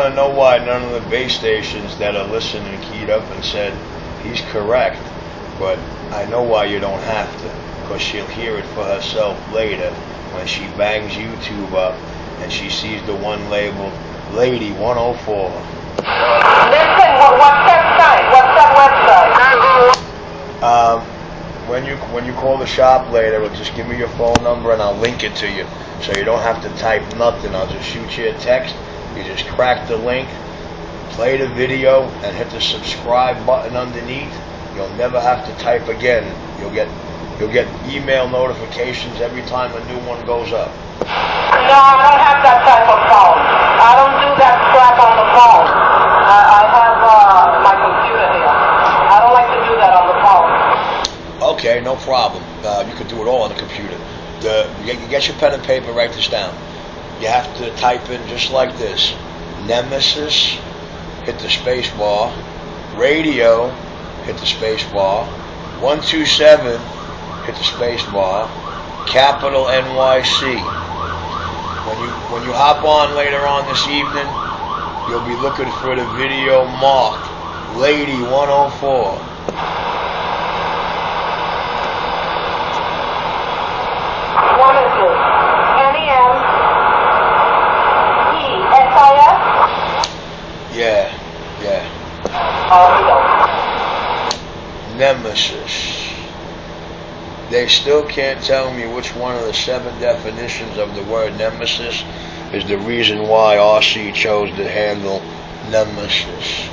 want to know why none of the base stations that are listening keyed up and said he's correct, but I know why you don't have to, because she'll hear it for herself later when she bangs YouTube up and she sees the one labeled Lady 104. Listen, what's that site? What's that website? When you call the shop later, just give me your phone number and I'll link it to you, so you don't have to type nothing. I'll just shoot you a text. You just crack the link, play the video, and hit the subscribe button underneath. You'll never have to type again. You'll get email notifications every time a new one goes up. No, I don't have that type of phone. I don't do that crap on the phone. I have my computer here. I don't like to do that on the phone. Okay, no problem. You can do it all on the computer. You get your pen and paper, write this down. You have to type in just like this: Nemesis, hit the space bar, radio, hit the space bar, 127, hit the space bar, capital NYC. When you hop on later on this evening, you'll be looking for the video marked Lady 104. What is this? Nemesis? Yeah. Nemesis. They still can't tell me which one of the 7 definitions of the word nemesis is the reason why RC chose to handle Nemesis.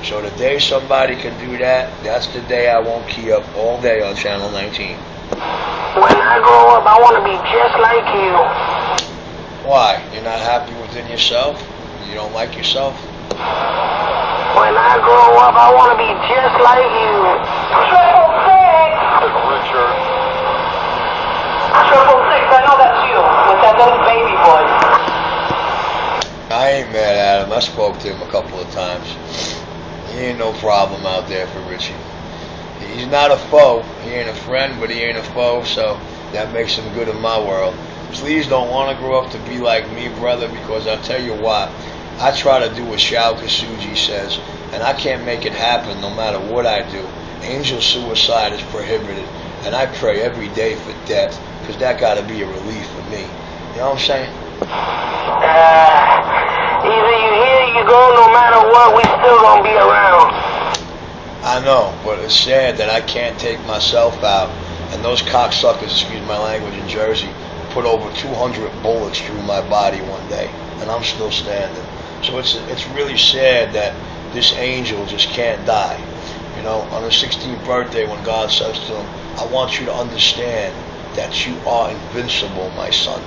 So the day somebody can do that, that's the day I won't key up all day on Channel 19. When I grow up, I want to be just like you. Why? You're not happy within yourself? You don't like yourself? When I grow up, I want to be just like you. 666! Richard. 666, I know that's you, with that little baby voice. I ain't mad at him. I spoke to him a couple of times. He ain't no problem out there for Richie. He's not a foe. He ain't a friend, but he ain't a foe, so that makes him good in my world. Please don't want to grow up to be like me, brother, because I'll tell you what, I try to do what Shao Kasuji says, and I can't make it happen no matter what I do. Angel suicide is prohibited, and I pray every day for death, because that got to be a relief for me. You know what I'm saying? Either you here or you go, no matter what, we still gonna be around. I know, but it's sad that I can't take myself out, and those cocksuckers, excuse my language, in Jersey, put over 200 bullets through my body one day, and I'm still standing. So it's really sad that this angel just can't die. You know, on his 16th birthday, when God says to him, I want you to understand that you are invincible, my son.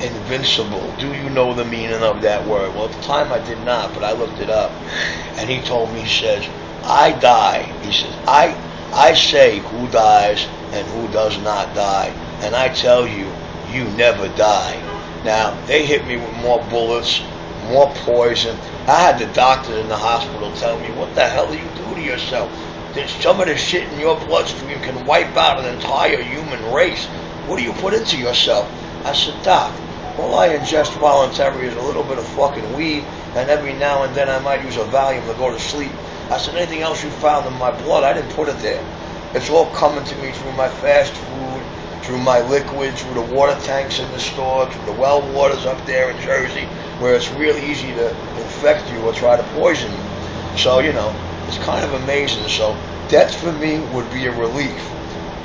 Invincible. Do you know the meaning of that word? Well, at the time I did not, but I looked it up. And he told me, he says, I die. He says, I say who dies and who does not die. And I tell you, you never die. Now, they hit me with more bullets, more poison. I had the doctor in the hospital tell me, what the hell do you do to yourself? Some of the shit in your bloodstream can wipe out an entire human race. What do you put into yourself? I said, Doc, all I ingest voluntarily is a little bit of fucking weed, and every now and then I might use a Valium to go to sleep. I said, anything else you found in my blood, I didn't put it there. It's all coming to me through my fast food, through my liquid, through the water tanks in the store, through the well waters up there in Jersey, where it's really easy to infect you or try to poison you. So, you know, it's kind of amazing. So, death for me would be a relief.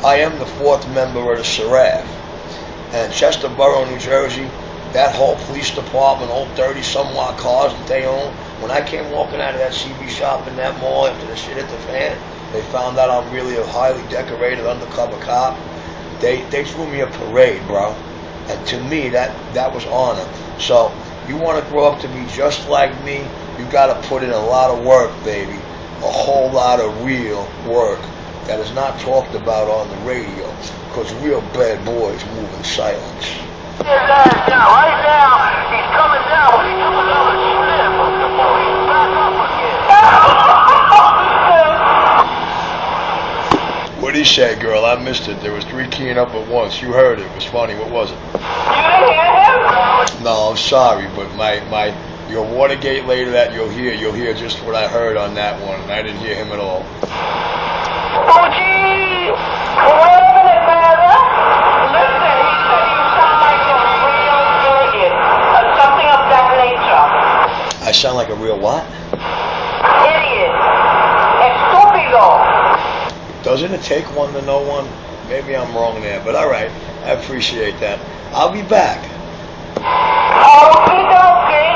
I am the 4th member of the Seraph. And Chester Borough, New Jersey, that whole police department, all 30-some-odd cars that they own, when I came walking out of that CB shop in that mall after the shit hit the fan, they found out I'm really a highly decorated undercover cop. They threw me a parade, bro. And to me, that was honor. So, you want to grow up to be just like me, you got to put in a lot of work, baby. A whole lot of real work that is not talked about on the radio, because real bad boys move in silence. Right now, he's coming down. He's coming down the slip before he's back up again. What did he say, girl? I missed it. There was 3 keying up at once. You heard it. It was funny. What was it? You didn't hear him? No, I'm sorry, but my Your Watergate later that you'll hear just what I heard on that one, and I didn't hear him at all. Fuji! Wait a minute, brother. Listen, he said you sound like a real idiot. Something of that nature. I sound like a real what? Idiot. Estúpido. Doesn't it take one to know one? Maybe I'm wrong there, but all right. I appreciate that. I'll be back. Okie dokie.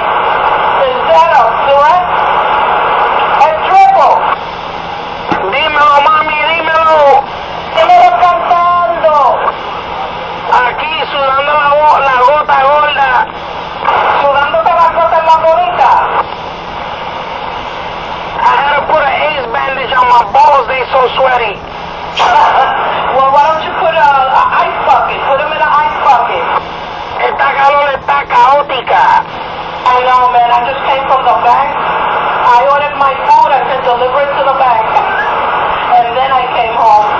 Is that a threat? A triple. Dímelo, mami, dímelo. Dímelo cantando. Aquí sudando la gota gorda. Sudándote las cosas más bonitas. I had to put an ace bandage on my balls, they so sweaty. Well, why don't you put a ice bucket? Put them in an ice bucket. Esta calor está caótica. I know, man. I just came from the bank. I ordered my food. I said deliver it to the bank. And then I came home.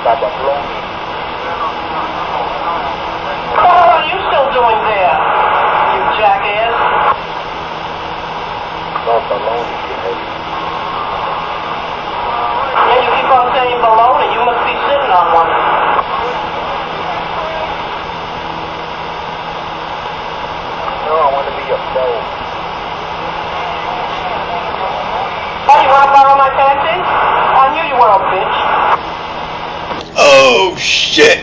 What the hell are you still doing there, you jackass? Yeah, you keep on saying baloney. You must be sitting on one. No, I want to be your foe. Oh, you want to borrow my panties? I knew you were a bitch. Oh, shit!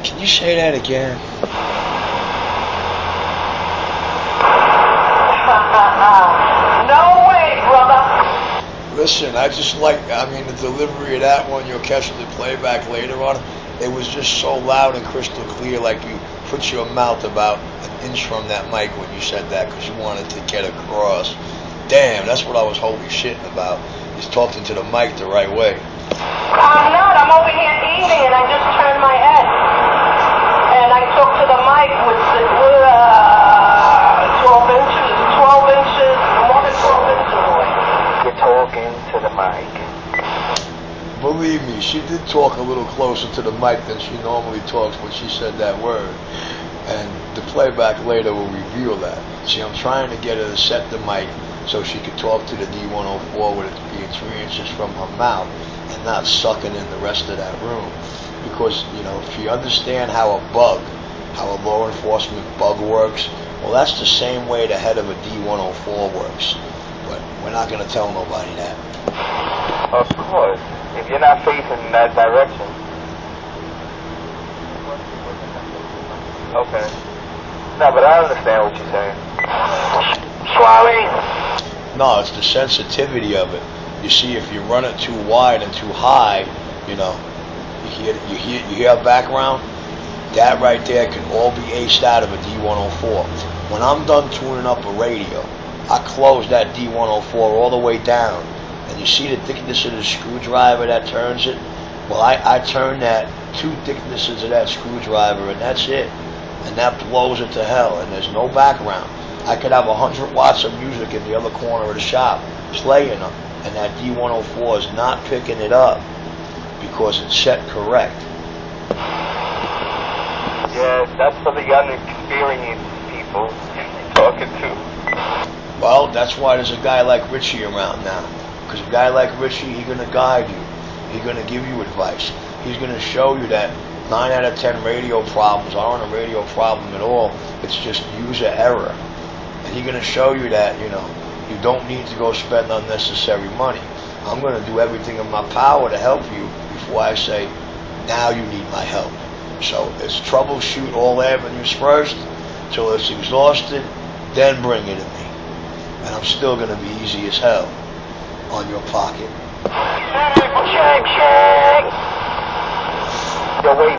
Can you say that again? No way, brother. Listen, the delivery of that one, you'll catch the playback later on. It was just so loud and crystal clear, like you put your mouth about an inch from that mic when you said that, because you wanted to get across. Damn, that's what I was holy shitting about. He's talking to the mic the right way. I'm not. I'm over here eating, and I just turned my head. And I talked to the mic with 12 inches, more than 12 inches away. You're talking to the mic. Believe me, she did talk a little closer to the mic than she normally talks when she said that word. And the playback later will reveal that. See, I'm trying to get her to set the mic so she could talk to the D-104 with it being 3 inches from her mouth and not sucking in the rest of that room. Because, if you understand how a law enforcement bug works, well, that's the same way the head of a D-104 works. But we're not going to tell nobody that. Of course. If you're not facing in that direction. Okay. No, but I understand what you're saying. Swally. No, it's the sensitivity of it. You see, if you run it too wide and too high, you hear background. That right there can all be aced out of a D-104. When I'm done tuning up a radio, I close that D-104 all the way down, and you see the thickness of the screwdriver that turns it. Well, I turn that 2 thicknesses of that screwdriver, and that's it. And that blows it to hell, and there's no background. I could have 100 watts of music in the other corner of the shop playing them, and that D-104 is not picking it up because it's set correct. Yeah, that's for the inexperienced people you're talking to. Well, that's why there's a guy like Richie around now. Because a guy like Richie, he's going to guide you. He's going to give you advice. He's going to show you that 9 out of 10 radio problems aren't a radio problem at all. It's just user error. And he's going to show you that, you don't need to go spend unnecessary money. I'm going to do everything in my power to help you before I say, now you need my help. So it's troubleshoot all avenues first till it's exhausted, then bring it to me. And I'm still going to be easy as hell on your pocket. Check. Yo, wait.